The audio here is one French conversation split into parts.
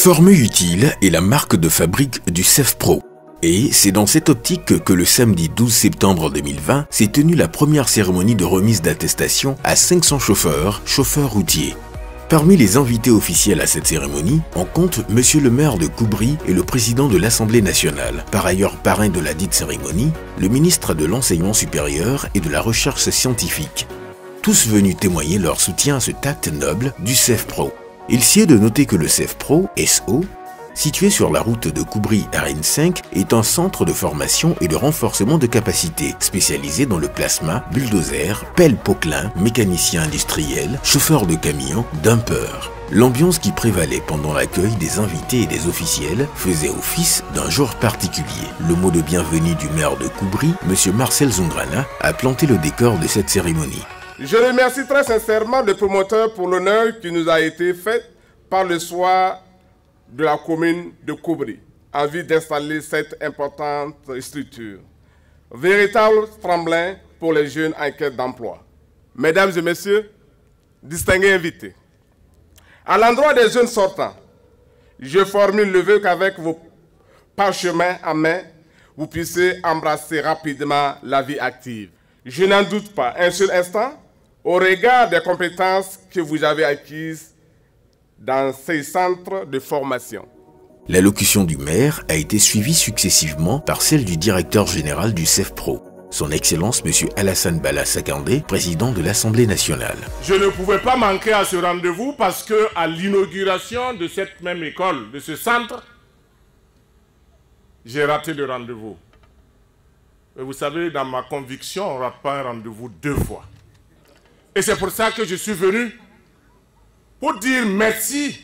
Forme utile est la marque de fabrique du CEFPRO. Et c'est dans cette optique que le samedi 12 septembre 2020 s'est tenue la première cérémonie de remise d'attestation à 500 chauffeurs routiers. Parmi les invités officiels à cette cérémonie, on compte Monsieur le maire de Koubri et le président de l'Assemblée nationale, par ailleurs parrain de la dite cérémonie, le ministre de l'Enseignement supérieur et de la Recherche scientifique. Tous venus témoigner leur soutien à cet acte noble du CEFPRO. Il sied de noter que le CEFPRO, SO, situé sur la route de Koubri-RN5, est un centre de formation et de renforcement de capacités spécialisé dans le plasma, bulldozer, pelle poquelin, mécanicien industriel, chauffeur de camion, dumper. L'ambiance qui prévalait pendant l'accueil des invités et des officiels faisait office d'un jour particulier. Le mot de bienvenue du maire de Koubri, M. Marcel Zungrana, a planté le décor de cette cérémonie. Je remercie très sincèrement le promoteur pour l'honneur qui nous a été fait par le soir de la commune de Koubri, en vue d'installer cette importante structure. Véritable tremplin pour les jeunes en quête d'emploi. Mesdames et messieurs, distingués invités, à l'endroit des jeunes sortants, je formule le vœu qu'avec vos parchemins à main, vous puissiez embrasser rapidement la vie active. Je n'en doute pas un seul instant, au regard des compétences que vous avez acquises dans ces centres de formation. L'allocution du maire a été suivie successivement par celle du directeur général du CEFPRO, son Excellence M. Alassane Bala Sakandé, président de l'Assemblée nationale. Je ne pouvais pas manquer à ce rendez-vous parce que à l'inauguration de cette même école, de ce centre, j'ai raté le rendez-vous. Et vous savez, dans ma conviction, on ne rate pas un rendez-vous deux fois. Et c'est pour ça que je suis venu pour dire merci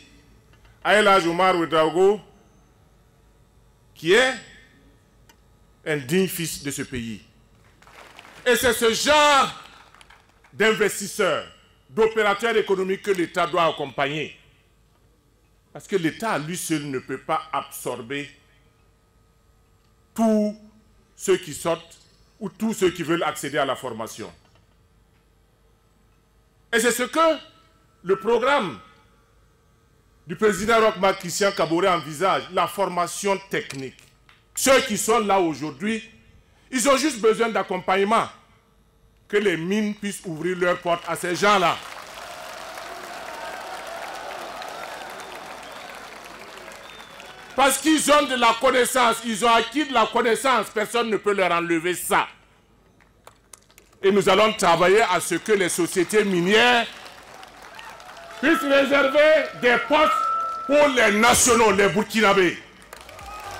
à El Hadj Oumar Ouedraogo, qui est un digne fils de ce pays. Et c'est ce genre d'investisseurs, d'opérateurs économiques que l'État doit accompagner. Parce que l'État, à lui seul, ne peut pas absorber tous ceux qui sortent ou tous ceux qui veulent accéder à la formation. Et c'est ce que le programme du président Roch-Marc Christian Kaboré envisage, la formation technique. Ceux qui sont là aujourd'hui, ils ont juste besoin d'accompagnement. Que les mines puissent ouvrir leurs portes à ces gens-là. Parce qu'ils ont de la connaissance, ils ont acquis de la connaissance, personne ne peut leur enlever ça. Et nous allons travailler à ce que les sociétés minières puissent réserver des postes pour les nationaux, les Burkinabés.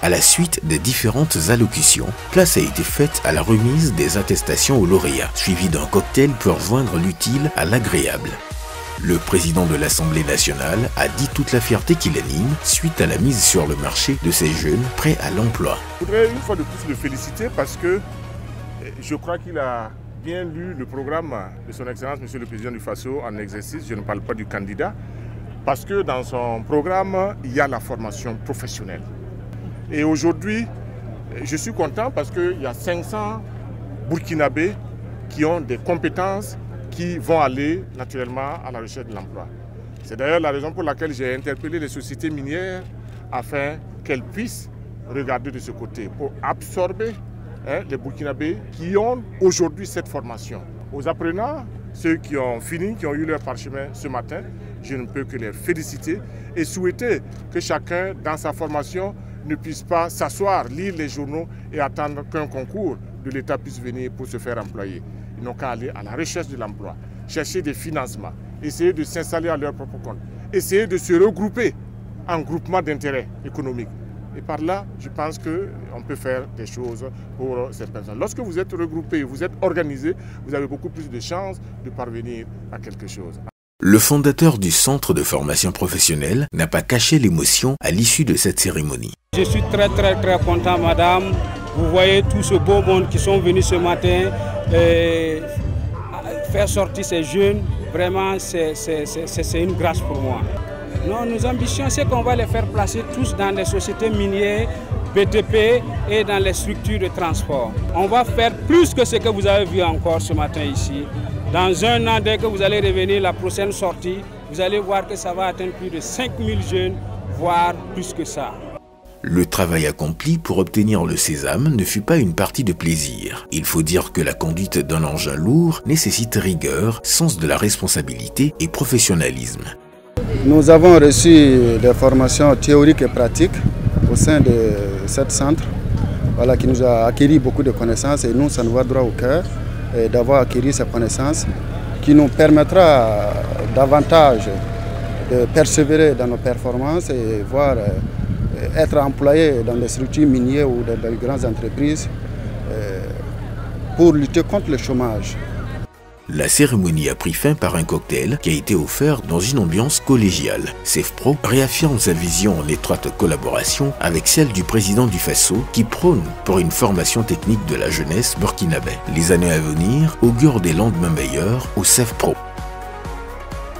À la suite des différentes allocutions, place a été faite à la remise des attestations aux lauréats, suivie d'un cocktail pour joindre l'utile à l'agréable. Le président de l'Assemblée nationale a dit toute la fierté qu'il anime suite à la mise sur le marché de ces jeunes prêts à l'emploi. Je voudrais une fois de plus le féliciter parce que je crois qu'il a bien lu le programme de son Excellence, Monsieur le Président du Faso, en exercice. Je ne parle pas du candidat, parce que dans son programme, il y a la formation professionnelle. Et aujourd'hui, je suis content parce qu'il y a 500 Burkinabés qui ont des compétences qui vont aller naturellement à la recherche de l'emploi. C'est d'ailleurs la raison pour laquelle j'ai interpellé les sociétés minières afin qu'elles puissent regarder de ce côté pour absorber les Burkinabés qui ont aujourd'hui cette formation. Aux apprenants, ceux qui ont fini, qui ont eu leur parchemin ce matin, je ne peux que les féliciter et souhaiter que chacun, dans sa formation, ne puisse pas s'asseoir, lire les journaux et attendre qu'un concours de l'État puisse venir pour se faire employer. Ils n'ont qu'à aller à la recherche de l'emploi, chercher des financements, essayer de s'installer à leur propre compte, essayer de se regrouper en groupement d'intérêt économique. Et par là, je pense qu'on peut faire des choses pour ces personnes. Lorsque vous êtes regroupés, vous êtes organisés, vous avez beaucoup plus de chances de parvenir à quelque chose. Le fondateur du centre de formation professionnelle n'a pas caché l'émotion à l'issue de cette cérémonie. Je suis très content, madame. Vous voyez tout ce beau monde qui sont venus ce matin faire sortir ces jeunes. Vraiment, c'est une grâce pour moi. Non, nos ambitions, c'est qu'on va les faire placer tous dans les sociétés minières, BTP et dans les structures de transport. On va faire plus que ce que vous avez vu encore ce matin ici. Dans un an, dès que vous allez revenir, la prochaine sortie, vous allez voir que ça va atteindre plus de 5000 jeunes voire plus que ça. Le travail accompli pour obtenir le sésame ne fut pas une partie de plaisir. Il faut dire que la conduite d'un engin lourd nécessite rigueur, sens de la responsabilité et professionnalisme. Nous avons reçu des formations théoriques et pratiques au sein de ce centre, voilà, qui nous a acquis beaucoup de connaissances, et nous, ça nous va droit au cœur d'avoir acquis ces connaissances qui nous permettra davantage de persévérer dans nos performances et voir être employés dans des structures minières ou dans des grandes entreprises pour lutter contre le chômage. La cérémonie a pris fin par un cocktail qui a été offert dans une ambiance collégiale. CEFPRO réaffirme sa vision en étroite collaboration avec celle du président du Faso qui prône pour une formation technique de la jeunesse burkinabé. Les années à venir augurent des lendemains meilleurs au CEFPRO.